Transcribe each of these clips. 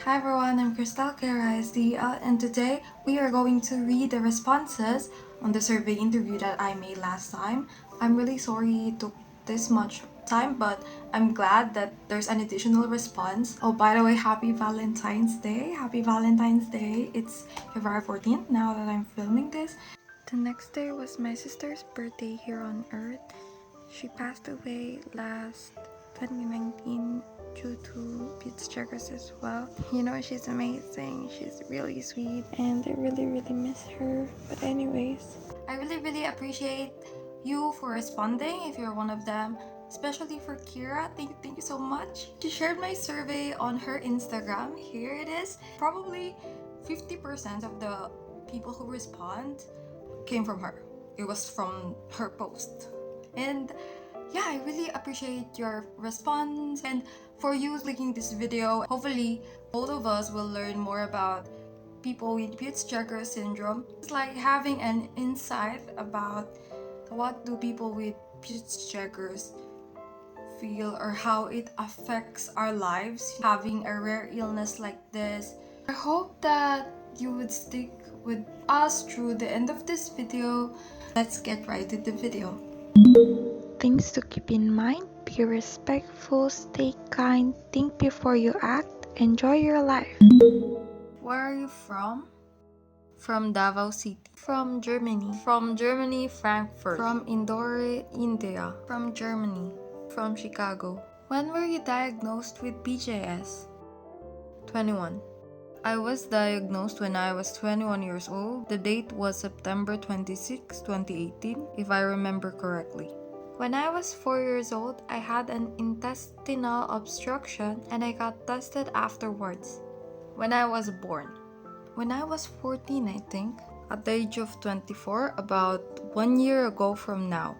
Hi everyone, I'm Peutz-Jeghers Syndrome, and today we are going to read the responses on the survey interview that I made last time. I'm really sorry it took this much time, but I'm glad that there's an additional response. Oh, by the way, happy Valentine's Day! Happy Valentine's Day! It's February 14th now that I'm filming this. The next day was my sister's birthday here on Earth. She passed away last 2019 due to Peutz-Jeghers as well. You know, she's amazing. She's really sweet and I really miss her. But anyways, I really appreciate you for responding if you're one of them. Especially for Kira, thank you so much. She shared my survey on her Instagram. Here it is. Probably 50% of the people who respond came from her. It was from her post. And yeah, I really appreciate your response and for you clicking this video. Hopefully, both of us will learn more about people with Peutz-Jeghers Syndrome. It's like having an insight about what do people with Peutz-Jeghers feel or how it affects our lives having a rare illness like this. I hope that you would stick with us through the end of this video. Let's get right to the video. Things to keep in mind: be respectful, stay kind, think before you act, enjoy your life. Where are you from? From Davao City. From Germany. From Germany, Frankfurt. From Indore, India. From Germany. From Chicago. When were you diagnosed with PJS? 21. I was diagnosed when I was 21 years old. The date was September 26, 2018, if I remember correctly. When I was 4 years old, I had an intestinal obstruction and I got tested afterwards. When I was born. When I was 14, I think, at the age of 24, about 1 year ago from now.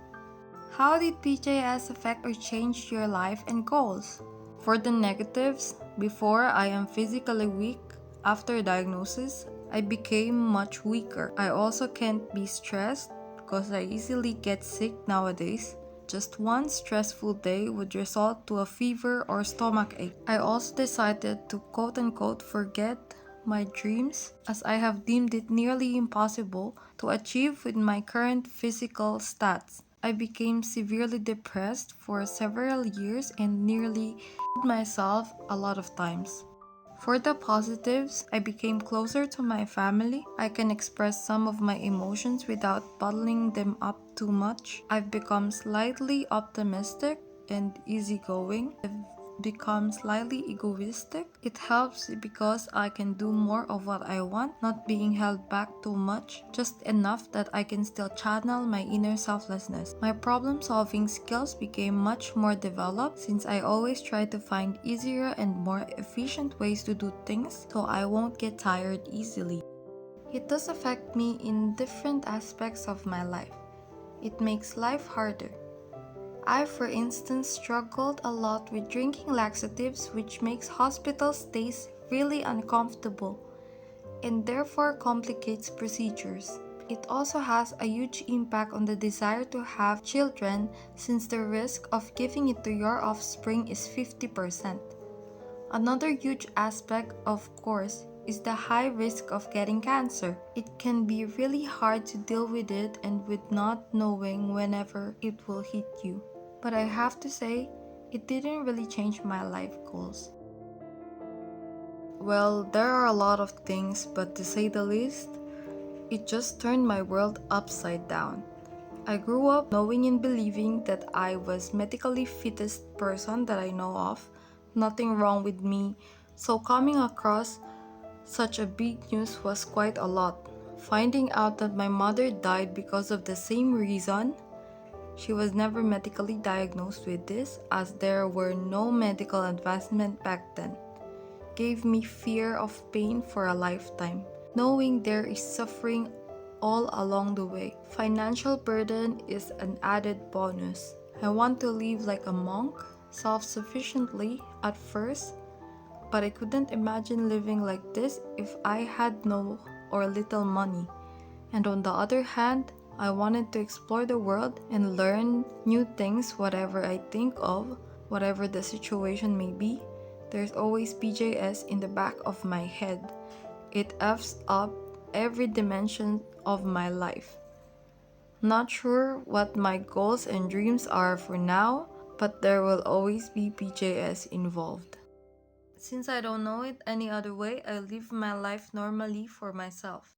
How did PJS affect or change your life and goals? For the negatives, before I am physically weak. After diagnosis, I became much weaker. I also can't be stressed because I easily get sick nowadays. Just one stressful day would result to a fever or stomach ache. I also decided to quote-unquote forget my dreams as I have deemed it nearly impossible to achieve with my current physical stats. I became severely depressed for several years and nearly killed myself a lot of times. For the positives, I became closer to my family. I can express some of my emotions without bottling them up too much. I've become slightly optimistic and easygoing. I've become slightly egoistic. It helps because I can do more of what I want, not being held back too much, just enough that I can still channel my inner selflessness. My problem-solving skills became much more developed since I always try to find easier and more efficient ways to do things so I won't get tired easily. It does affect me in different aspects of my life. It makes life harder. I, for instance, struggled a lot with drinking laxatives, which makes hospital stays really uncomfortable and therefore complicates procedures. It also has a huge impact on the desire to have children since the risk of giving it to your offspring is 50%. Another huge aspect, of course, is the high risk of getting cancer. It can be really hard to deal with it and with not knowing whenever it will hit you. But I have to say, it didn't really change my life goals. Well, there are a lot of things, but to say the least, it just turned my world upside down. I grew up knowing and believing that I was medically fittest person that I know of, nothing wrong with me, so coming across such a big news was quite a lot. Finding out that my mother died because of the same reason. She was never medically diagnosed with this as there were no medical advancement back then. Gave me fear of pain for a lifetime, knowing there is suffering all along the way. Financial burden is an added bonus. I want to live like a monk, self-sufficiently at first, but I couldn't imagine living like this if I had no or little money. And on the other hand, I wanted to explore the world and learn new things, whatever I think of, whatever the situation may be. there's always PJS in the back of my head. It F's up every dimension of my life. Not sure what my goals and dreams are for now, but there will always be PJS involved. Since I don't know it any other way, I live my life normally for myself.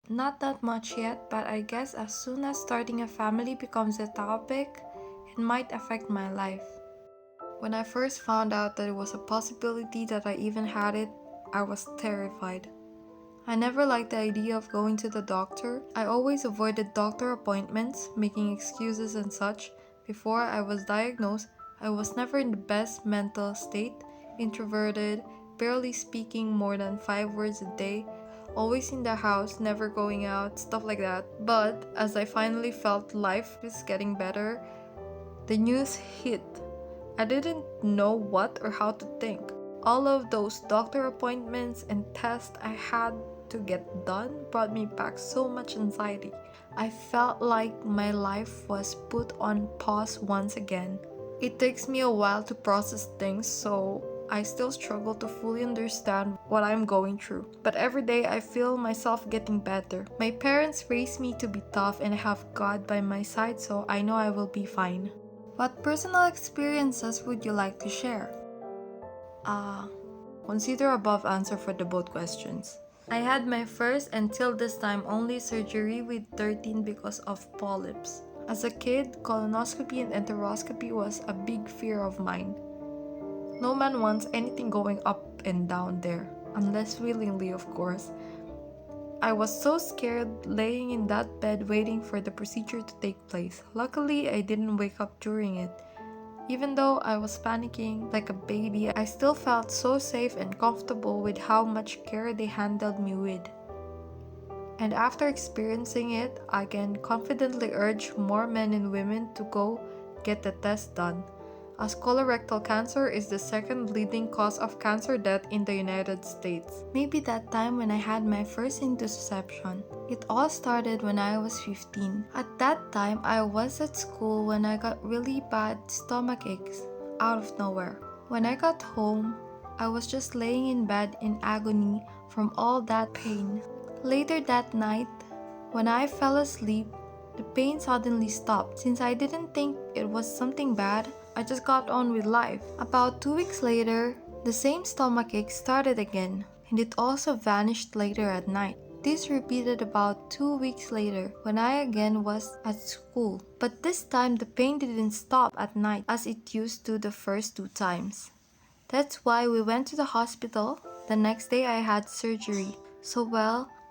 Not that much yet, but I guess as soon as starting a family becomes a topic, it might affect my life. When I first found out that it was a possibility that I even had it, I was terrified. I never liked the idea of going to the doctor. I always avoided doctor appointments, making excuses and such. Before I was diagnosed, I was never in the best mental state, introverted, barely speaking more than 5 words a day, always in the house, never going out, stuff like that. But as I finally felt life was getting better, the news hit. I didn't know what or how to think. All of those doctor appointments and tests I had to get done brought me back so much anxiety. I felt like my life was put on pause once again. It takes me a while to process things, so I still struggle to fully understand what I'm going through. But every day I feel myself getting better. My parents raised me to be tough and I have God by my side, so I know I will be fine. What personal experiences would you like to share? Consider above answer for the both questions. I had my first and till this time only surgery with 13 because of polyps. As a kid, colonoscopy and enteroscopy was a big fear of mine. No man wants anything going up and down there, unless willingly of course. I was so scared laying in that bed waiting for the procedure to take place. Luckily, I didn't wake up during it. Even though I was panicking like a baby, I still felt so safe and comfortable with how much care they handled me with. And after experiencing it, I can confidently urge more men and women to go get the test done, as colorectal cancer is the second leading cause of cancer death in the United States. Maybe that time when I had my first interception. It all started when I was 15. At that time, I was at school when I got really bad stomach aches out of nowhere. When I got home, I was just laying in bed in agony from all that pain. Later that night, when I fell asleep, the pain suddenly stopped. Since I didn't think it was something bad, I just got on with life. About 2 weeks later, the same stomach ache started again, and it also vanished later at night. This repeated about 2 weeks later when I again was at school. But this time the pain didn't stop at night as it used to the first 2 times. That's why we went to the hospital. The next day I had surgery. So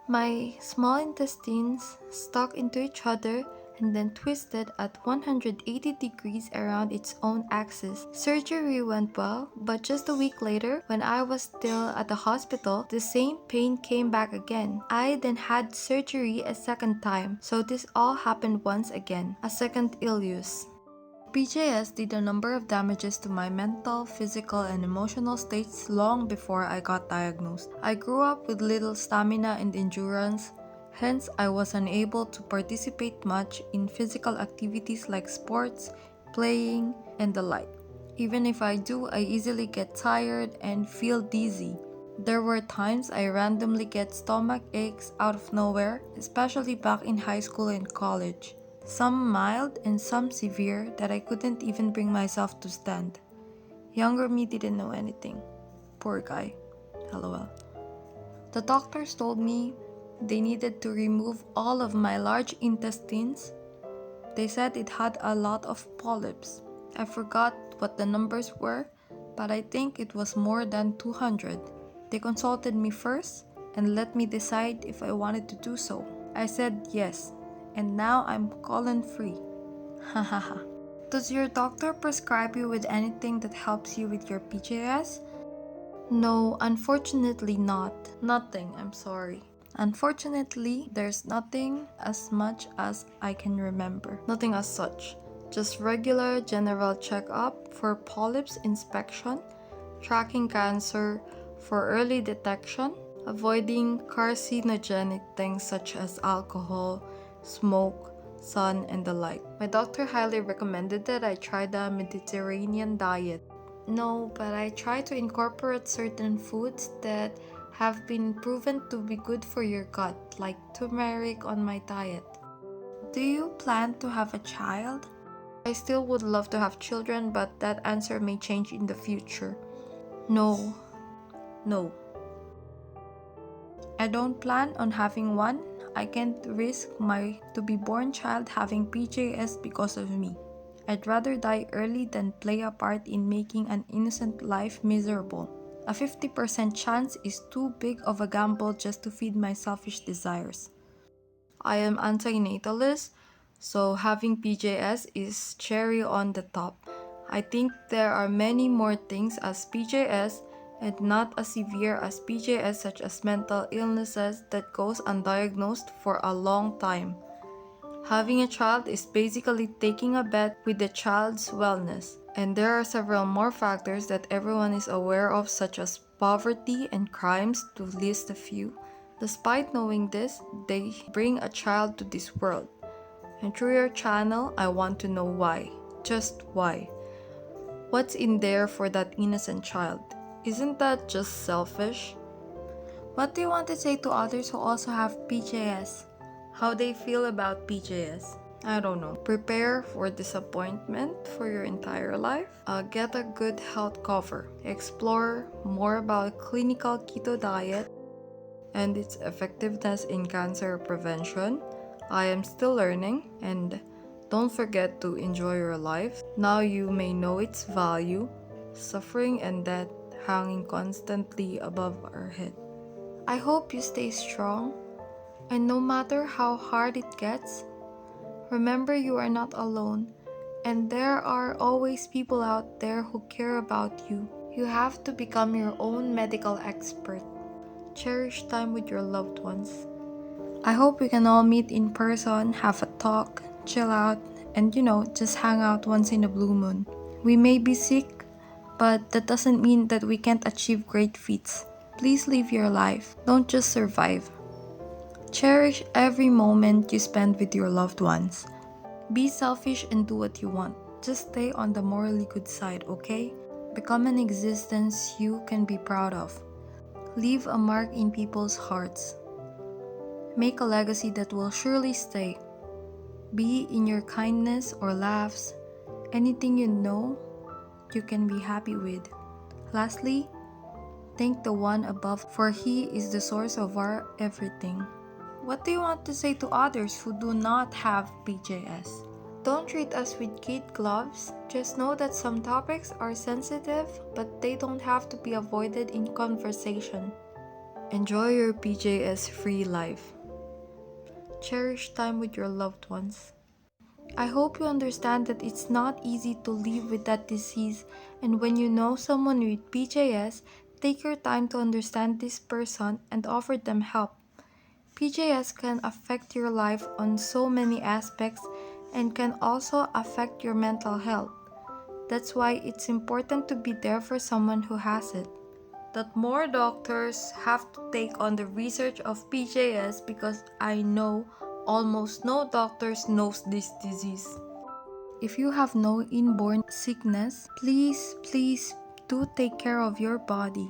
my small intestines stuck into each other and then twisted at 180 degrees around its own axis. Surgery went well, but just a week later, when I was still at the hospital, the same pain came back again. I then had surgery a second time, so this all happened once again, a second illness. PJS did a number of damages to my mental, physical, and emotional states long before I got diagnosed. I grew up with little stamina and endurance, hence I was unable to participate much in physical activities like sports, playing, and the like. Even if I do, I easily get tired and feel dizzy. There were times I randomly get stomach aches out of nowhere, especially back in high school and college. Some mild and some severe that I couldn't even bring myself to stand. Younger me didn't know anything. Poor guy. LOL. The doctors told me they needed to remove all of my large intestines. They said it had a lot of polyps. I forgot what the numbers were, but I think it was more than 200. They consulted me first and let me decide if I wanted to do so. I said yes. And now I'm colon free. Hahaha. Does your doctor prescribe you with anything that helps you with your PJS? No, unfortunately not. Nothing, I'm sorry. Unfortunately, there's nothing as much as I can remember. Nothing as such. Just regular general checkup for polyps inspection, tracking cancer for early detection, avoiding carcinogenic things such as alcohol, smoke, sun, and the like. My doctor highly recommended that I try the Mediterranean diet. No, but I try to incorporate certain foods that have been proven to be good for your gut, like turmeric on my diet. Do you plan to have a child? I still would love to have children, but that answer may change in the future. No. No. I don't plan on having one. I can't risk my to-be-born child having PJS because of me. I'd rather die early than play a part in making an innocent life miserable. A 50% chance is too big of a gamble just to feed my selfish desires. I am antinatalist, so having PJS is cherry on the top. I think there are many more things as PJS and not as severe as PJS, such as mental illnesses that goes undiagnosed for a long time. Having a child is basically taking a bet with the child's wellness. And there are several more factors that everyone is aware of, such as poverty and crimes, to list a few. Despite knowing this, they bring a child to this world. And through your channel, I want to know why. Just why. What's in there for that innocent child? Isn't that just selfish? What do you want to say to others who also have PJS? How they feel about PJS? I don't know. Prepare for disappointment for your entire life. Get a good health cover. Explore more about clinical keto diet and its effectiveness in cancer prevention. I am still learning, and don't forget to enjoy your life. Now you may know its value. Suffering and death hanging constantly above our head. I hope you stay strong, and no matter how hard it gets, remember you are not alone, and there are always people out there who care about you. You have to become your own medical expert. Cherish time with your loved ones. I hope we can all meet in person, have a talk, chill out, and just hang out once in a blue moon. We may be sick, but that doesn't mean that we can't achieve great feats. Please live your life. Don't just survive. Cherish every moment you spend with your loved ones. Be selfish and do what you want. Just stay on the morally good side, okay? Become an existence you can be proud of. Leave a mark in people's hearts. Make a legacy that will surely stay. Be in your kindness or laughs, anything you can be happy with. Lastly, thank the one above, for he is the source of our everything. What do you want to say to others who do not have PJS? Don't treat us with kid gloves. Just know that some topics are sensitive, but they don't have to be avoided in conversation. Enjoy your PJS-free life. Cherish time with your loved ones. I hope you understand that it's not easy to live with that disease, and when you know someone with PJS, take your time to understand this person and offer them help. PJS can affect your life on so many aspects and can also affect your mental health. That's why it's important to be there for someone who has it. That more doctors have to take on the research of PJS, because I know almost no doctors knows this disease. If you have no inborn sickness, please do take care of your body.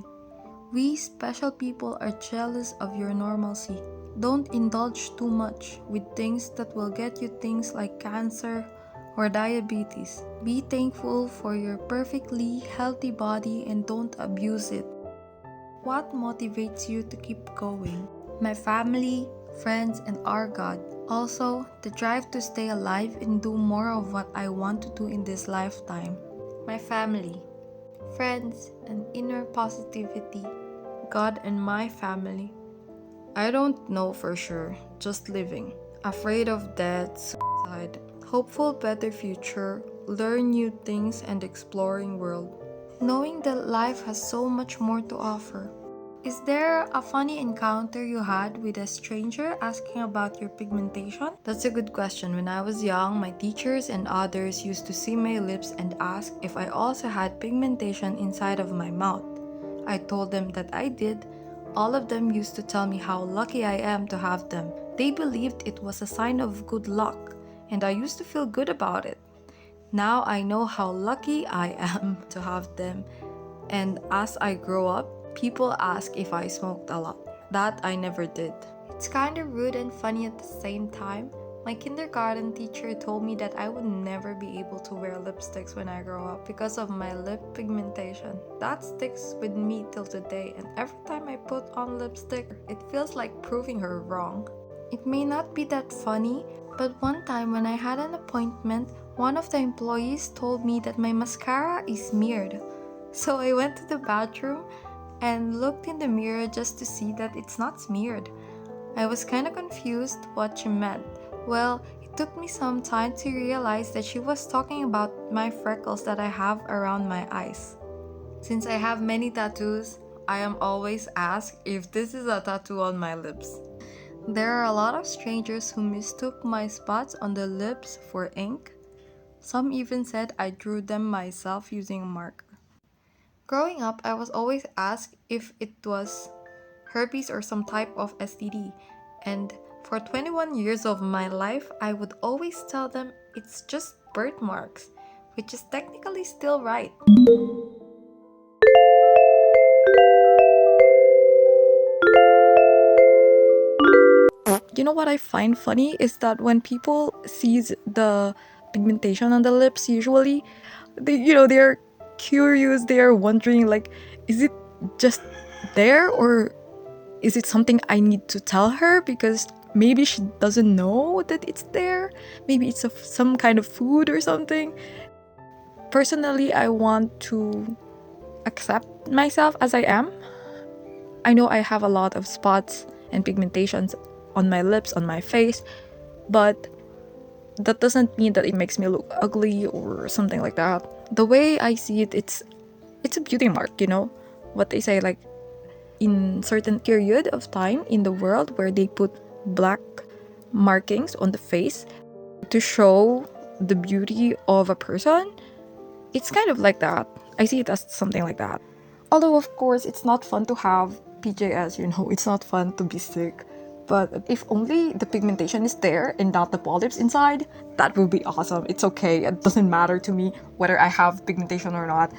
We special people are jealous of your normalcy. Don't indulge too much with things that will get you things like cancer or diabetes. Be thankful for your perfectly healthy body and don't abuse it. What motivates you to keep going? My family, friends, and our God. Also, the drive to stay alive and do more of what I want to do in this lifetime. My family, friends, and inner positivity. God and my family. I don't know for sure, just living. Afraid of death, suicide, hopeful better future, learn new things and exploring world. Knowing that life has so much more to offer. Is there a funny encounter you had with a stranger asking about your pigmentation? That's a good question. When I was young, my teachers and others used to see my lips and ask if I also had pigmentation inside of my mouth. I told them that I did. All of them used to tell me how lucky I am to have them. They believed it was a sign of good luck, and I used to feel good about it. Now I know how lucky I am to have them. And as I grow up, people ask if I smoked a lot. That I never did. It's kind of rude and funny at the same time. My kindergarten teacher told me that I would never be able to wear lipsticks when I grow up because of my lip pigmentation. That sticks with me till today, and every time I put on lipstick, it feels like proving her wrong. It may not be that funny, but one time when I had an appointment, one of the employees told me that my mascara is smeared. So I went to the bathroom and looked in the mirror just to see that it's not smeared. I was kind of confused what she meant. Well, it took me some time to realize that she was talking about my freckles that I have around my eyes. Since I have many tattoos, I am always asked if this is a tattoo on my lips. There are a lot of strangers who mistook my spots on the lips for ink. Some even said I drew them myself using a marker. Growing up, I was always asked if it was herpes or some type of STD. And for 21 years of my life, I would always tell them it's just birthmarks, which is technically still right. You know what I find funny is that when people sees the pigmentation on the lips, usually they're curious, they're wondering like, is it just there, or is it something I need to tell her because maybe she doesn't know that it's there? Maybe it's some kind of food or something. Personally, I want to accept myself as I am. I know I have a lot of spots and pigmentations on my lips, on my face, but that doesn't mean that it makes me look ugly or something like that. The way I see it, it's a beauty mark, what they say, like in certain period of time in the world where they put black markings on the face to show the beauty of a person. It's kind of like that. I see it as something like that. Although of course it's not fun to have PJS, it's not fun to be sick. But if only the pigmentation is there and not the polyps inside, that would be awesome. It's okay. It doesn't matter to me whether I have pigmentation or not.